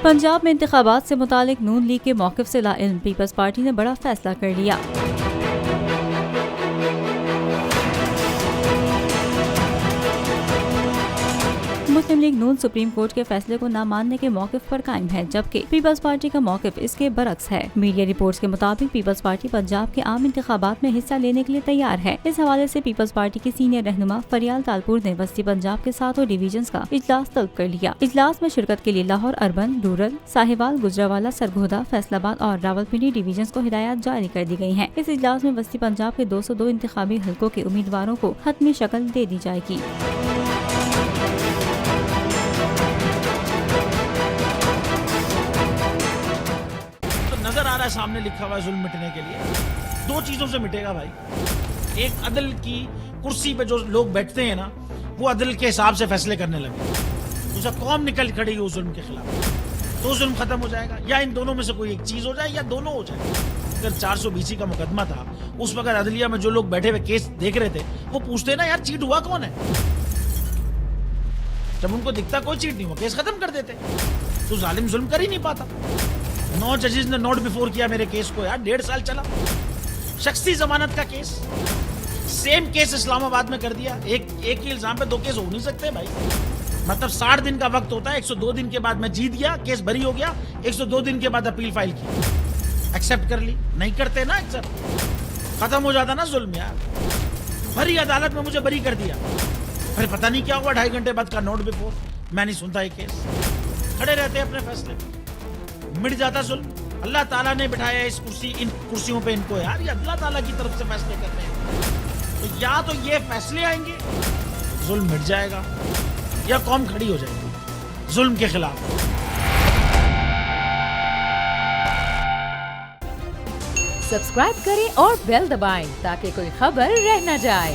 पंजाब में इंतखाबात से मुतालिक नून लीग के मौक़िफ़ से लाइल्म पीपल्स पार्टी ने बड़ा फैसला कर लिया। मुस्लिम लीग नून सुप्रीम कोर्ट के फैसले को न मानने के मौक़िफ़ पर कायम है, जबकि पीपल्स पार्टी का मौक़िफ़ इसके बरक्स है। मीडिया रिपोर्ट्स के मुताबिक पीपल्स पार्टी पंजाब के आम इंतखाबात में हिस्सा लेने के लिए तैयार है। इस हवाले से पीपल्स पार्टी के सीनियर रहनुमा फरियाल तालपुर ने वस्ती पंजाब के 7 डिवीजन्स का इजलास तलब कर लिया। इजलास में शिरकत के लिए लाहौर अर्बन, रूरल, साहिवाल, गुजरावाला, सरगोदा, फैसलाबाद और रावलपिंडी डिवीजन्स को हिदायत जारी कर दी गयी है। इस इजलास में वस्ती पंजाब के 202 इंतखाबी हलकों के उम्मीदवारों को हतमी शक्ल दे दी जाएगी। नजर आ रहा है सामने लिखा हुआ है जुल्म मिटने के लिए 2 चीजों से मिटेगा भाई। एक, अदल की कुर्सी पे जो लोग बैठते हैं ना, वो अदल के हिसाब से फैसले करने लगे। दूसरा, कौम निकल खड़ेगी उस जुल्म के खिलाफ, तो जुल्म खत्म हो जाएगा। या इन दोनों में से कोई एक चीज हो जाए या दोनों हो जाए। अगर 420 का मुकदमा था, उस वक्त अदलिया में जो लोग बैठे हुए केस देख रहे थे, वो पूछते ना यार चीट हुआ कौन है। जब उनको दिखता कोई चीट नहीं हुआ, केस खत्म कर देते। तो जालिम जुल्म कर ही नहीं पाता। 9 जजेस ने नोट बिफोर किया मेरे केस को यार, 1.5 साल चला। शख्सी जमानत का केस, सेम केस इस्लामाबाद में कर दिया। एक ही इल्जाम पे 2 केस हो नहीं सकते भाई। मतलब 60 दिन का वक्त होता है। 102 दिन के बाद मैं जीत गया, केस बरी हो गया। 102 दिन के बाद अपील फाइल की, एक्सेप्ट कर ली। नहीं करते ना एक्सेप्ट, खत्म हो जाता ना जुल्म यार। भरी अदालत में मुझे बरी कर दिया, फिर पता नहीं क्या हुआ, 2.5 घंटे बाद का नोट बिफोर। मैं नहीं सुनता ये केस, खड़े रहते अपने फैसले, मिट जाता जुल्म। अल्लाह ताला ने बिठाया इन कुर्सियों पे इनको यार, ये अल्लाह ताला की तरफ से फैसले करते हैं। तो या तो ये फैसले आएंगे, जुल्म मिट जाएगा, या कौम खड़ी हो जाएगी जुल्म के खिलाफ। सब्सक्राइब करें और बेल दबाएं ताकि कोई खबर रह न जाए।